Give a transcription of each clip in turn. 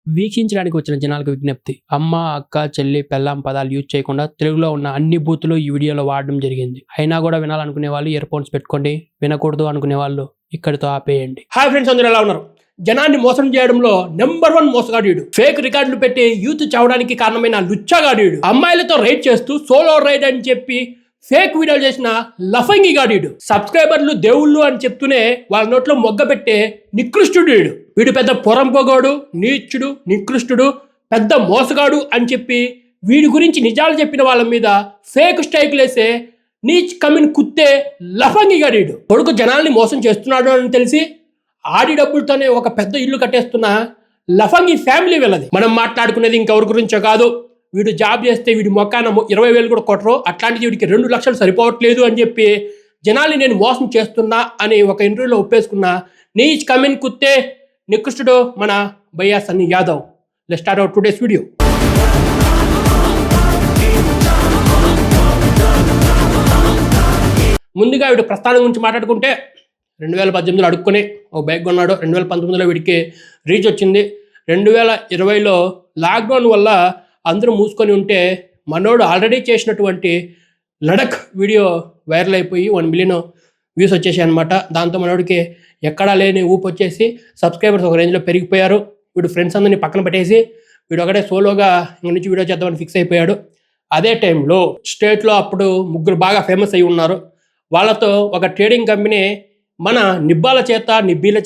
వీక్షించడానికి వచ్చిన జనాలకు విజ్ఞప్తి. అమ్మ, అక్క, చెల్లి, పెళ్ళాం పదాలు యూజ్ చేయకుండా తెలుగులో ఉన్న అన్ని బూతులు ఈ వీడియోలో వాడడం జరిగింది. అయినా కూడా వినాలనుకునే వాళ్ళు ఇయర్ ఫోన్స్ పెట్టుకోండి, వినకూడదు అనుకునే వాళ్ళు ఇక్కడితో ఆపేయండి. హాయ్ ఫ్రెండ్స్, అందరూ ఎలా ఉన్నారు? జనాన్ని మోసం చేయడంలో నెంబర్ 1 మోసగాడు. ఫేక్ రికార్డులు పెట్టి యూత్ చావడానికి కారణమైన లుచ్చగాడు. అమ్మాయిలతో రైడ్ చేస్తూ సోలో రైడ్ అని చెప్పి ఫేక్ వీడియోలు చేసిన లఫంగిగాడు. సబ్స్క్రైబర్లు దేవుళ్ళు అని చెప్తూనే వాళ్ళ నోట్లో మొగ్గ పెట్టే నికృష్టుడు. వీడు పెద్ద పొరంపోగాడు, నీచుడు, నికృష్టుడు, పెద్ద మోసగాడు అని చెప్పి వీడి గురించి నిజాలు చెప్పిన వాళ్ళ మీద ఫేక్ స్ట్రైక్లేసే నీచ్ కమిన్ కుత్తే లఫంగిగాడు. కొడుకు జనాల్ని మోసం చేస్తున్నాడు అని తెలిసి ఆడి డబ్బులతోనే ఒక పెద్ద ఇల్లు కట్టేస్తున్న లఫంగి ఫ్యామిలీ వెళ్ళది. మనం మాట్లాడుకునేది ఇంకెవరి గురించో కాదు. వీడు జాబ్ చేస్తే వీడి మొక్కాన 20,000 కూడా కొట్టరు, అట్లాంటిది వీడికి 2 లక్షలు సరిపోవట్లేదు అని చెప్పి జనాల్ని నేను మోసం చేస్తున్నా అని ఒక ఇంటర్వ్యూలో ఒప్పేసుకున్న నీచ్ కమిన్ కుత్తే నికృష్టుడు మన భయ్యా Sunny Yadav. Let's start our today's video. ముందుగా వీడు ప్రస్థానం గురించి మాట్లాడుకుంటే 2018లో అడుక్కుని ఓ బైక్ కొన్నాడు. 2019లో వీడికి రీచ్ వచ్చింది. 2020లో లాక్డౌన్ వల్ల అందరూ మూసుకొని ఉంటే మనోడు ఆల్రెడీ చేసినటువంటి లడక్ వీడియో వైరల్ అయిపోయి 1 మిలియన్ వ్యూస్ వచ్చేసాయి అనమాట. దాంతో మనోడికి ఎక్కడా లేని ఊపు వచ్చేసి సబ్స్క్రైబర్స్ ఒక రేంజ్లో పెరిగిపోయారు. వీడు ఫ్రెండ్స్ అందరినీ పక్కన పెట్టేసి వీడు ఒకటే సోలోగా ఇంక నుంచి వీడియో చేద్దామని ఫిక్స్ అయిపోయాడు. అదే టైంలో స్టేట్లో అప్పుడు 3 బాగా ఫేమస్ అయి ఉన్నారు. వాళ్ళతో ఒక ట్రేడింగ్ కంపెనీ మన నిబ్బీల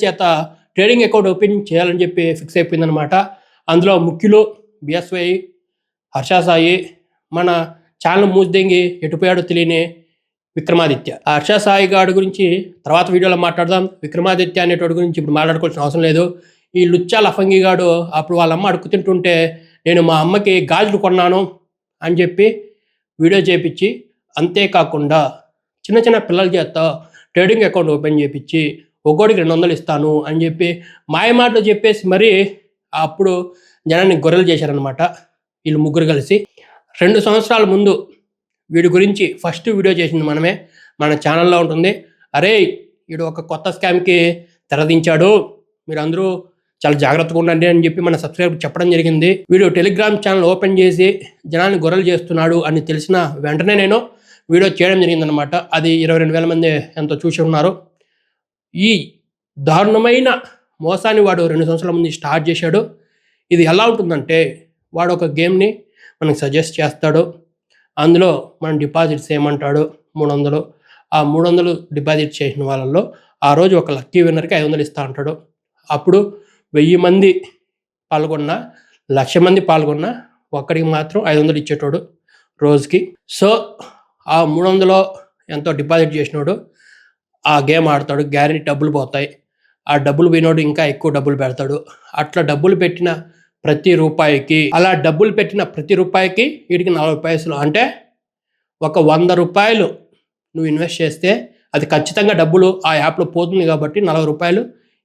చేత ట్రేడింగ్ అకౌంట్ ఓపెన్ చేయాలని చెప్పి ఫిక్స్ అయిపోయిందనమాట. అందులో ముఖ్యులు బిఎస్వై, హర్షసాయి, మన ఛానల్ మూసిదెంగి ఎటుపోయాడో తెలియని విక్రమాదిత్య. ఆ హర్షసాయి గాడి గురించి తర్వాత వీడియోలో మాట్లాడదాం. విక్రమాదిత్య అనేటోడి గురించి ఇప్పుడు మాట్లాడుకోవాల్సిన అవసరం లేదు. ఈ లుచ్చా లఫంగి గాడు అప్పుడు వాళ్ళ అమ్మ అడుగు తింటుంటే నేను మా అమ్మకి గాజులు కొన్నాను అని చెప్పి వీడియో చేపించి, అంతేకాకుండా చిన్న చిన్న పిల్లల చేత ట్రేడింగ్ అకౌంట్ ఓపెన్ చేయించి ఒక్కోడికి 200 ఇస్తాను అని చెప్పి మాయమాటలు చెప్పేసి మరి అప్పుడు జనాన్ని గొర్రెలు చేశారనమాట వీళ్ళు 3 కలిసి. 2 సంవత్సరాల ముందు వీడి గురించి ఫస్ట్ వీడియో చేసింది మనమే, మన ఛానల్లో ఉంటుంది. అరే వీడు ఒక కొత్త స్కామ్కి తెరదించాడు, మీరు అందరూ చాలా జాగ్రత్తగా ఉండండి అని చెప్పి మన సబ్స్క్రైబర్ చెప్పడం జరిగింది. వీడు టెలిగ్రామ్ ఛానల్ ఓపెన్ చేసి జనాన్ని గొర్రెలు చేస్తున్నాడు అని తెలిసిన వెంటనే నేను వీడియో చేయడం జరిగిందనమాట. అది 22,000 మంది ఎంతో చూసి ఉన్నారు. ఈ దారుణమైన మోసాన్ని వాడు 2 సంవత్సరాల ముందు స్టార్ట్ చేశాడు. ఇది ఎలా ఉంటుందంటే వాడు ఒక గేమ్ని మనకు సజెస్ట్ చేస్తాడు. అందులో మనం డిపాజిట్స్ ఏమంటాడు 300. ఆ 300 డిపాజిట్ చేసిన వాళ్ళల్లో ఆ రోజు ఒక లక్కీ విన్నర్కి 500 ఇస్తా అంటాడు. అప్పుడు 1000 మంది పాల్గొన్నా, 1,00,000 మంది పాల్గొన్నా ఒక్కడికి మాత్రం 500 ఇచ్చేటోడు రోజుకి. సో ఆ 300లో ఎంతో డిపాజిట్ చేసినోడు ఆ గేమ్ ఆడతాడు, గ్యారెంటీ డబ్బులు పోతాయి. ఆ డబ్బులు పోయినోడు ఇంకా ఎక్కువ డబ్బులు పెడతాడు. అట్లా డబ్బులు పెట్టిన ప్రతి రూపాయికి, వీడికి 40 పైసలు. అంటే ఒక 100 రూపాయలు నువ్వు ఇన్వెస్ట్ చేస్తే అది ఖచ్చితంగా డబ్బులు ఆ యాప్లో పోతుంది కాబట్టి 40 రూపాయలు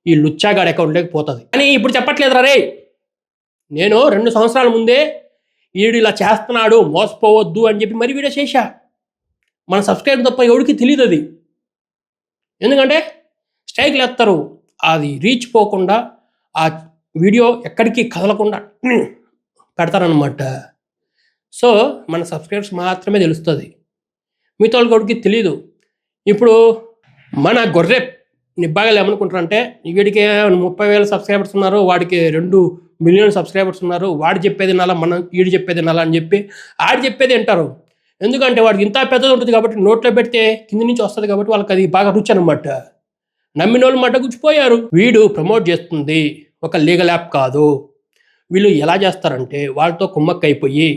ఈ లుచ్చాగాడి అకౌంట్లోకి పోతుంది. కానీ ఇప్పుడు చెప్పట్లేదురా రే, నేను 2 సంవత్సరాల ముందే వీడు ఇలా చేస్తున్నాడు, మోసపోవద్దు అని చెప్పి మరి వీడియో చేశా. మన సబ్స్క్రైబర్ తప్ప ఎవరికి తెలియదు అది. ఎందుకంటే స్ట్రైక్లు ఎత్తారు, అది రీచ్ పోకుండా ఆ వీడియో ఎక్కడికి కదలకుండా పెడతారనమాట. సో మన సబ్స్క్రైబర్స్ మాత్రమే తెలుస్తుంది, మిగతా వాళ్ళకి తెలియదు. ఇప్పుడు మన గొర్రె నిబ్బాగాలు ఏమనుకుంటారంటే వీడికి 30,000 సబ్స్క్రైబర్స్ ఉన్నారు, వాడికి 2 మిలియన్ సబ్స్క్రైబర్స్ ఉన్నారు, వాడు చెప్పేది నాలా వీడు చెప్పేది నాలా అని చెప్పి ఆడి చెప్పేది వింటారు. ఎందుకంటే వాడికి ఇంత పెద్దది ఉంటుంది కాబట్టి నోట్లో పెడితే కింది నుంచి వస్తుంది కాబట్టి వాళ్ళకి అది బాగా రుచి అనమాట. నమ్మిన వాళ్ళు మాట గుచ్చిపోయారు. వీడు ప్రమోట్ చేస్తుంది ఒక లీగల్ యాప్ కాదు. వీళ్ళు ఎలా చేస్తారంటే వాళ్ళతో కుమ్మక్క అయిపోయి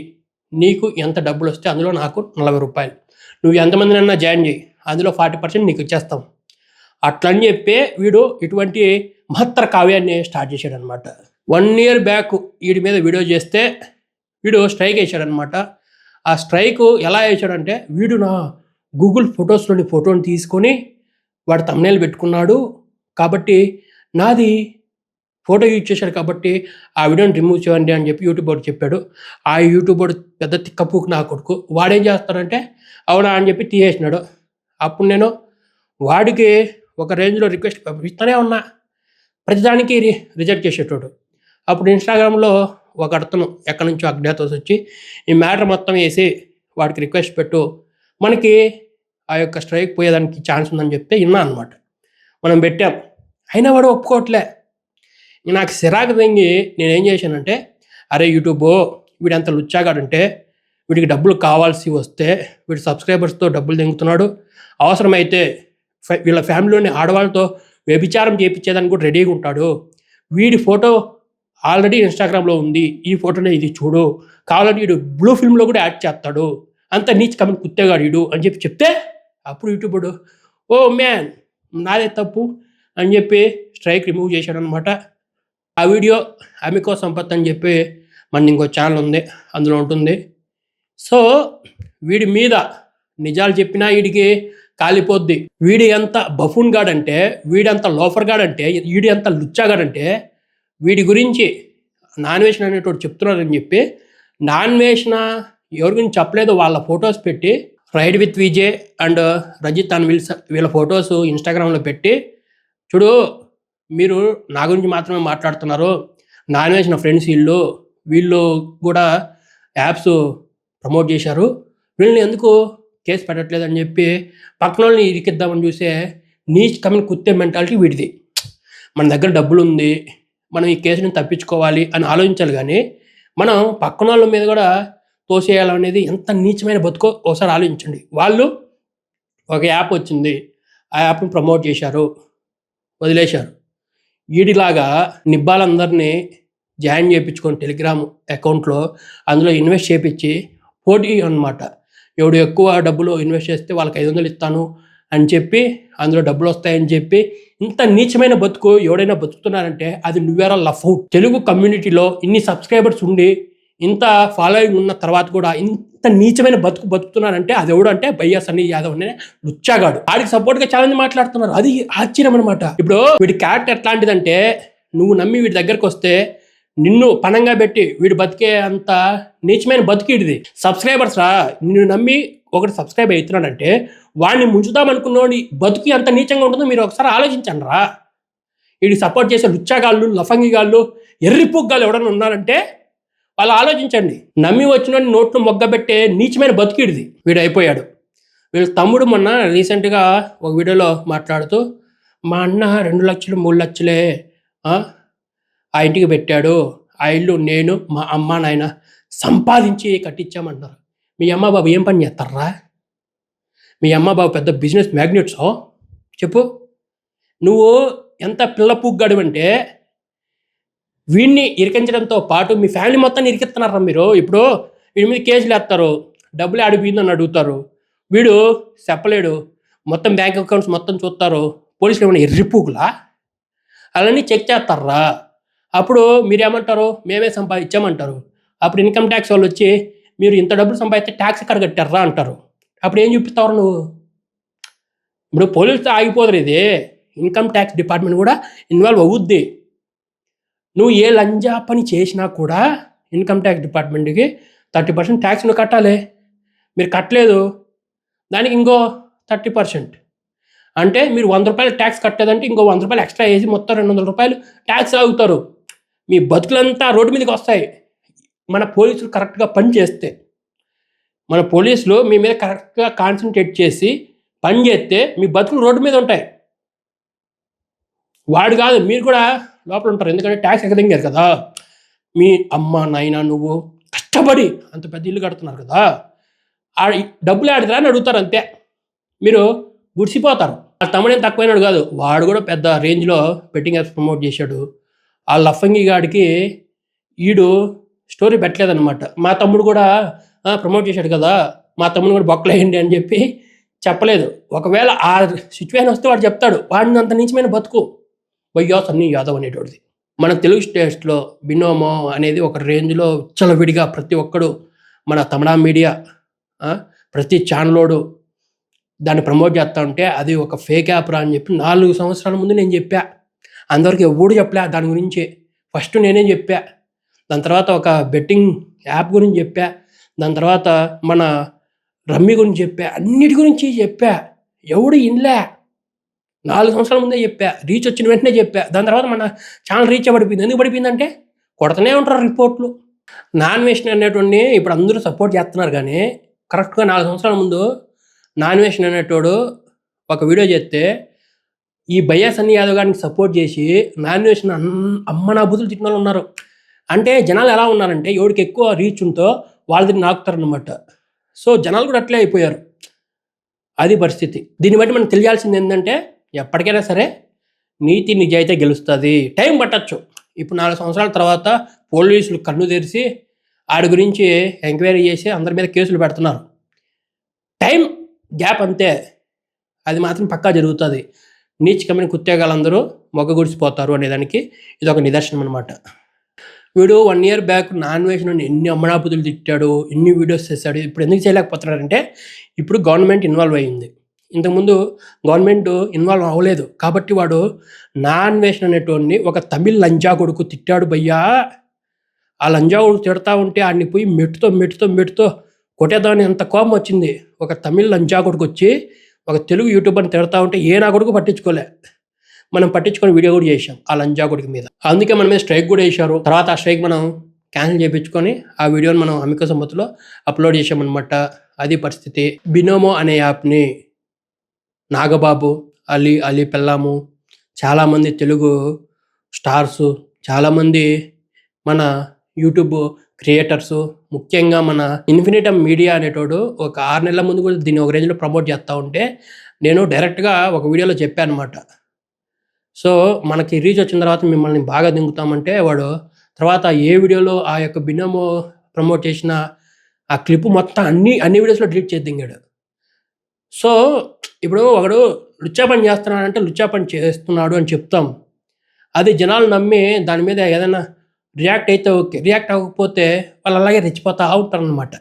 నీకు ఎంత డబ్బులు వస్తే అందులో నాకు 40 రూపాయలు, నువ్వు ఎంతమందినన్నా జాయిన్ చేయి, అందులో 40% నీకు ఇచ్చేస్తాం అట్లని చెప్పి వీడు ఇటువంటి మహత్తర కావ్యాన్ని స్టార్ట్ చేశాడు అనమాట. 1 year బ్యాక్ వీడి మీద వీడియో చేస్తే వీడు స్ట్రైక్ వేసాడనమాట. ఆ స్ట్రైక్ ఎలా వేసాడంటే వీడు నా గూగుల్ ఫొటోస్లోని ఫోటోని తీసుకొని వాడు thumbnail పెట్టుకున్నాడు కాబట్టి నాది ఫోటో యూజ్ చేశాడు కాబట్టి ఆ వీడియోని రిమూవ్ చేయండి అని చెప్పి యూట్యూబర్ చెప్పాడు. ఆ యూట్యూబర్ పెద్ద తిక్కపూకు నా కొడుకు, వాడేం చేస్తాడంటే అవునా అని చెప్పి తీసేసినాడు. అప్పుడు నేను వాడికి ఒక రేంజ్లో రిక్వెస్ట్ ఇస్తూనే ఉన్నా, ప్రతిదానికి రిజెక్ట్ చేసేటోడు. అప్పుడు ఇన్స్టాగ్రామ్లో ఒక అతను ఎక్కడి నుంచో అజ్ఞాతోసి వచ్చి ఈ మ్యాటర్ మొత్తం వేసి వాడికి రిక్వెస్ట్ పెట్టు, మనకి ఆ యొక్క స్ట్రైక్ పోయేదానికి ఛాన్స్ ఉందని చెప్తే విన్నా అనమాట. మనం పెట్టాం, అయినా వాడు ఒప్పుకోవట్లే. నాకు సిరాకు తెంగి నేనేం చేశానంటే, అరే యూట్యూబ్ వీడంత లుచ్చాగాడంటే వీడికి డబ్బులు కావాల్సి వస్తే వీడు సబ్స్క్రైబర్స్తో డబ్బులు తెంగుతున్నాడు, అవసరమైతే వీళ్ళ ఫ్యామిలీలోని ఆడవాళ్ళతో వ్యభిచారం చేయించేదానికి కూడా రెడీగా ఉంటాడు, వీడి ఫోటో ఆల్రెడీ ఇన్స్టాగ్రామ్లో ఉంది, ఈ ఫోటోనే ఇది చూడు, కావాలంటే వీడు బ్లూ ఫిల్మ్లో కూడా యాడ్ చేస్తాడు, అంత నీచ్ కమెంట్ కుత్తేగాడు వీడు అని చెప్పి చెప్తే అప్పుడు యూట్యూబ్ ఓ మ్యాన్ నాదే తప్పు అని చెప్పి స్ట్రైక్ రిమూవ్ చేశాడు అనమాట. ఆ వీడియో అమికో సంపత్ అని చెప్పి మన ఇంకో ఛానల్ ఉంది, అందులో ఉంటుంది. సో వీడి మీద నిజాలు చెప్పినా వీడికి కాలిపోద్ది. వీడి ఎంత బఫూన్ గాడంటే, వీడంత లోఫర్ గాడంటే, వీడి ఎంత లుచ్చాగాడంటే, వీడి గురించి నాన్వేషన్ అనేటోడు చెప్తున్నారని చెప్పి నాన్వేషన్ ఎవరి గురించి చెప్పలేదు వాళ్ళ ఫొటోస్ పెట్టి ride with Vijay and Rajith and వీళ్ళ ఫొటోస్ ఇన్స్టాగ్రామ్లో పెట్టి, చూడు మీరు నా గురించి మాత్రమే మాట్లాడుతున్నారు, నాన్వేషన్ ఫ్రెండ్స్ వీళ్ళు కూడా యాప్స్ ప్రమోట్ చేశారు, వీళ్ళని ఎందుకు కేసు పెట్టట్లేదని చెప్పి పక్కన వాళ్ళని ఇరికిద్దామని చూసే నీచ్ కమెంట్ కుత్తే మెంటాలిటీ వీడిది. మన దగ్గర డబ్బులు ఉంది, మనం ఈ కేసుని తప్పించుకోవాలి అని ఆలోచించాలి, కానీ మనం పక్కన వాళ్ళ మీద కూడా తోసేయాలనేది ఎంత నీచమైన బతుకో ఒకసారి ఆలోచించండి. వాళ్ళు ఒక యాప్ వచ్చింది, ఆ యాప్ని ప్రమోట్ చేశారు, వదిలేశారు. వీడిలాగా నిబ్బాలందరినీ జాయిన్ చేయించుకొని టెలిగ్రామ్ అకౌంట్లో అందులో ఇన్వెస్ట్ చేయించి పోటీ అనమాట, ఎవడు ఎక్కువ డబ్బులు ఇన్వెస్ట్ చేస్తే వాళ్ళకి 500 ఇస్తాను అని చెప్పి అందులో డబ్బులు వస్తాయని చెప్పి ఇంత నీచమైన బతుకు ఎవడైనా బతుకుతున్నారంటే అది నువ్వేరా లఫౌట్. తెలుగు కమ్యూనిటీలో ఇన్ని సబ్స్క్రైబర్స్ ఉండి ఇంత ఫాలోయింగ్ ఉన్న తర్వాత కూడా ఇంత నీచమైన బతుకుతున్నారంటే అది ఎవడు అంటే భయ్యా సన్నీ యాదవ్ అనే లుచ్చాగాడు. వాడికి సపోర్ట్గా చాలా మంది మాట్లాడుతున్నారు, అది ఆశ్చర్యం అనమాట. ఇప్పుడు వీడి క్యారెక్టర్ ఎట్లాంటిదంటే, నువ్వు నమ్మి వీడి దగ్గరకు వస్తే నిన్ను పణంగా పెట్టి వీడు బతికే అంత నీచమైన బతికిడిది. సబ్స్క్రైబర్స్ రా, నిన్ను నమ్మి ఒకటి సబ్స్క్రైబ్ అవుతున్నాడంటే వాడిని ముంచుదామనుకున్నోడి బతుకి అంత నీచంగా ఉంటుందో మీరు ఒకసారి ఆలోచించండి రా. వీడికి సపోర్ట్ చేసే లుచ్చాగాళ్ళు, లఫంగిగాళ్ళు, ఎర్రిపుగ్గాళ్ళు ఎవడన్నా ఉన్నారంటే వాళ్ళు ఆలోచించండి. నమ్మి వచ్చిన నోట్లు మొగ్గబెట్టే నీచమైన బతికిడిది వీడు అయిపోయాడు. వీళ్ళ తమ్ముడు మొన్న రీసెంట్గా ఒక వీడియోలో మాట్లాడుతూ, మా అన్న 2 లక్షలు 3 లక్షలే ఆ ఇంటికి పెట్టాడు, ఆ ఇల్లు నేను మా అమ్మ నాయన సంపాదించి కట్టించామంటారు. మీ అమ్మ బాబు ఏం పని చేస్తారా? మీ అమ్మ బాబు పెద్ద బిజినెస్ మ్యాగ్నెట్సో చెప్పు? నువ్వు ఎంత పిల్ల పుగ్గాడు అంటే వీడిని ఇరికించడంతో పాటు మీ ఫ్యామిలీ మొత్తాన్ని ఇరికిస్తున్నారా మీరు. ఇప్పుడు వీడి మీద కేసులు వేస్తారు, డబ్బులు ఆడిపోయిందని అడుగుతారు, వీడు చెప్పలేడు, మొత్తం బ్యాంక్ అకౌంట్స్ మొత్తం చూస్తారు, పోలీసులు ఏమైనా ఎర్రిపూగులా? అలానే చెక్ చేస్తారా? అప్పుడు మీరేమంటారు, మేమే సంపాదించామంటారు. అప్పుడు ఇన్కమ్ ట్యాక్స్ వాళ్ళు వచ్చి మీరు ఇంత డబ్బులు సంపాదిస్తే ట్యాక్స్ ఎక్కడ కట్టారా అంటారు. అప్పుడు ఏం చూపిస్తావు నువ్వు? ఇప్పుడు పోలీసుతో ఆగిపోదురు, ఇది ఇన్కమ్ ట్యాక్స్ డిపార్ట్మెంట్ కూడా ఇన్వాల్వ్ అవుద్ది. నువ్వు ఏ లంజా పని చేసినా కూడా ఇన్కమ్ ట్యాక్స్ డిపార్ట్మెంట్కి 30% ట్యాక్స్ నువ్వు కట్టాలి. మీరు కట్టలేదు, దానికి ఇంకో 30%, అంటే మీరు 100 రూపాయలు ట్యాక్స్ కట్టలేదంటే ఇంకో 100 రూపాయలు ఎక్స్ట్రా వేసి మొత్తం 200 రూపాయలు ట్యాక్స్ ఆగుతారు. మీ బతుకులంతా రోడ్డు మీదకి వస్తాయి. మన పోలీసులు కరెక్ట్గా పని చేస్తే, మన పోలీసులు మీ మీద కరెక్ట్గా కాన్సన్ట్రేట్ చేసి పని చేస్తే మీ బతుకులు రోడ్డు మీద ఉంటాయి. వాడు కాదు, మీరు కూడా లోపల ఉంటారు. ఎందుకంటే ట్యాక్స్ ఎగదింగారు కదా. మీ అమ్మ నాయన నువ్వు కష్టపడి అంత పెద్ద ఇల్లు కడుతున్నారు కదా, ఆ డబ్బులు ఆడిరా అని అడుగుతారు, అంతే. మీరు గుడిసిపోతారు. ఆ తమ్ముడేం తక్కువైనాడు కాదు, వాడు కూడా పెద్ద రేంజ్లో బెట్టింగ్ యాప్స్ ప్రమోట్ చేశాడు. ఆ లఫంగి గాడికి ఈడు స్టోరీ పెట్టలేదన్నమాట. మా తమ్ముడు కూడా ప్రమోట్ చేశాడు కదా, మా తమ్ముడు కూడా బొక్కలేయండి అని చెప్పి చెప్పలేదు. ఒకవేళ ఆ సిచ్యువేషన్ వస్తే వాడు చెప్తాడు, వాడిని అంత నీచమైన బతుకు భయ్యా సన్నీ యాదవ్ అనేటోడిది. మన తెలుగు స్టేట్స్లో బినోమో అనేది ఒక రేంజ్లో విచ్చలవిడిగా ప్రతి ఒక్కడు, మన తమిళ మీడియా ప్రతి ఛానలోడు దాన్ని ప్రమోట్ చేస్తూ ఉంటే అది ఒక ఫేక్ యాప్ రా అని చెప్పి 4 సంవత్సరాల ముందు నేను చెప్పా. అందరికి ఎవడు చెప్పలే దాని గురించి. ఫస్ట్ నేనే చెప్పా, దాని తర్వాత ఒక బెట్టింగ్ యాప్ గురించి చెప్పా, దాని తర్వాత మన రమ్మీ గురించి చెప్పా, అన్నిటి గురించి చెప్పా. ఎవడు ఇన్లే. 4 సంవత్సరాల ముందే చెప్పా, రీచ్ వచ్చిన వెంటనే చెప్పా. దాని తర్వాత మన ఛానల్ రీచ్ పడిపోయింది. ఎందుకు పడిపోయిందంటే కొడుతూనే ఉంటారు రిపోర్ట్లు. నాన్ వేషన్ అనేటువంటి ఇప్పుడు అందరూ సపోర్ట్ చేస్తున్నారు, కానీ కరెక్ట్గా 4 సంవత్సరాల ముందు నాన్ వేషన్ అనేటోడు ఒక వీడియో చేస్తే ఈ భయ్యా సన్నీ యాదవ్ గారికి సపోర్ట్ చేసి నాన్ వేషన్ అమ్మ నా బుద్ధులు తిట్టిన వాళ్ళు ఉన్నారు. అంటే జనాలు ఎలా ఉన్నారంటే ఎవరికి ఎక్కువ రీచ్ ఉందో వాళ్ళది నాకుతారనమాట. సో జనాలు కూడా అట్లే అయిపోయారు. అది పరిస్థితి. దీన్ని బట్టి మనకు తెలియాల్సింది ఏంటంటే ఎప్పటికైనా సరే నీతి నిజాయితీ గెలుస్తుంది. టైం పట్టచ్చు. ఇప్పుడు 4 సంవత్సరాల తర్వాత పోలీసులు కన్ను తెరిచి ఆడి గురించి ఎంక్వైరీ చేసి అందరి మీద కేసులు పెడుతున్నారు. టైం గ్యాప్ అంతే, అది మాత్రం పక్కా జరుగుతుంది. నీచ్ కమ్మిన కుత్తేగాలందరూ మొగ్గ గుడిసిపోతారు అనేదానికి ఇది ఒక నిదర్శనం అనమాట. వీడు 1 year బ్యాక్ నాన్ వేషన్ ఎన్ని అమ్మనాపుతులు తిట్టాడు, ఎన్ని వీడియోస్ చేశాడు. ఇప్పుడు ఎందుకు చేయలేకపోతున్నాడంటే ఇప్పుడు గవర్నమెంట్ ఇన్వాల్వ్ అయ్యింది. ఇంతకుముందు గవర్నమెంట్ ఇన్వాల్వ్ అవ్వలేదు కాబట్టి వాడు నాన్ వేషన్ అనేటువంటి ఒక తమిళ్ లంజా కొడుకు తిట్టాడు భయ్యా. ఆ లంజా కొడుకు తిడతా ఉంటే ఆడిని పోయి మెట్టుతో కొట్టేద్దామని ఎంత కోపం వచ్చింది. ఒక తమిళ్ లంజా కొడుకు వచ్చి ఒక తెలుగు యూట్యూబర్ని తిడతా ఉంటే నా కొడుకు పట్టించుకోలే. మనం పట్టించుకొని వీడియో కూడా చేసాం ఆ లంజా కొడుకు మీద. అందుకే మన మీద స్ట్రైక్ కూడా వేశారు. తర్వాత ఆ స్ట్రైక్ మనం క్యాన్సిల్ చేయించుకొని ఆ వీడియోని మనం అమిక సంపత్లో అప్లోడ్ చేసామన్నమాట. అది పరిస్థితి. బినోమో అనే యాప్ని నాగబాబు, అలీ పెళ్ళాము, చాలామంది తెలుగు స్టార్సు, చాలామంది మన యూట్యూబ్ క్రియేటర్సు, ముఖ్యంగా మన ఇన్ఫినిటమ్ మీడియా అనేటోడు ఒక 6 నెలల ముందు కూడా దీన్ని ఒక రేంజ్లో ప్రమోట్ చేస్తూ ఉంటే నేను డైరెక్ట్గా ఒక వీడియోలో చెప్పాను అనమాట. సో మనకి రీచ్ వచ్చిన తర్వాత మిమ్మల్ని బాగా దింగుతామంటే వాడు తర్వాత ఏ వీడియోలో ఆ యొక్క బినోమో ప్రమోట్ చేసిన ఆ క్లిప్ మొత్తం అన్ని వీడియోస్లో డిలీట్ చేసి దింగాడు. సో ఇప్పుడు ఒకడు లుచ్చా పని చేస్తున్నాడంటే లుచ్చా పని చేస్తున్నాడు అని చెప్తాం. అది జనాలు నమ్మి దాని మీద ఏదైనా రియాక్ట్ అయితే ఓకే, రియాక్ట్ అవ్వకపోతే వాళ్ళు అలాగే రెచ్చిపోతూ ఉంటారు అనమాట.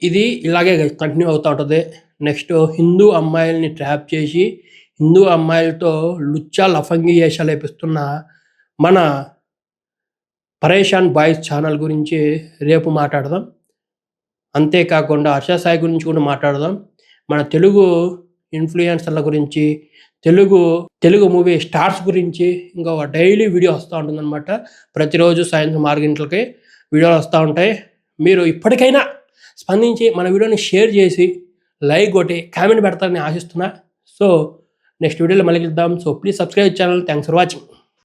ఇది ఇలాగే కంటిన్యూ అవుతూ ఉంటుంది. నెక్స్ట్ హిందూ అమ్మాయిల్ని ట్రాప్ చేసి హిందూ అమ్మాయిలతో లుచ్చా లఫంగి వేషాలు వేపిస్తున్న మన పరేషాన్ బాయ్స్ ఛానల్ గురించి రేపు మాట్లాడదాం. అంతేకాకుండా హర్ష సాయి గురించి కూడా మాట్లాడదాం. మన తెలుగు ఇన్ఫ్లుయెన్సర్ల గురించి, తెలుగు మూవీ స్టార్స్ గురించి ఇంకా డైలీ వీడియో వస్తూ ఉంటుందన్నమాట. ప్రతిరోజు సాయంత్రం 6 గంటలకి వీడియోలు వస్తూ ఉంటాయి. మీరు ఇప్పటికైనా స్పందించి మన వీడియోని షేర్ చేసి లైక్ కొట్టి కామెంట్ పెడతారని ఆశిస్తున్నా. సో నెక్స్ట్ వీడియోలో మళ్ళీ కలుద్దాం. So please subscribe channel. Thanks for watching.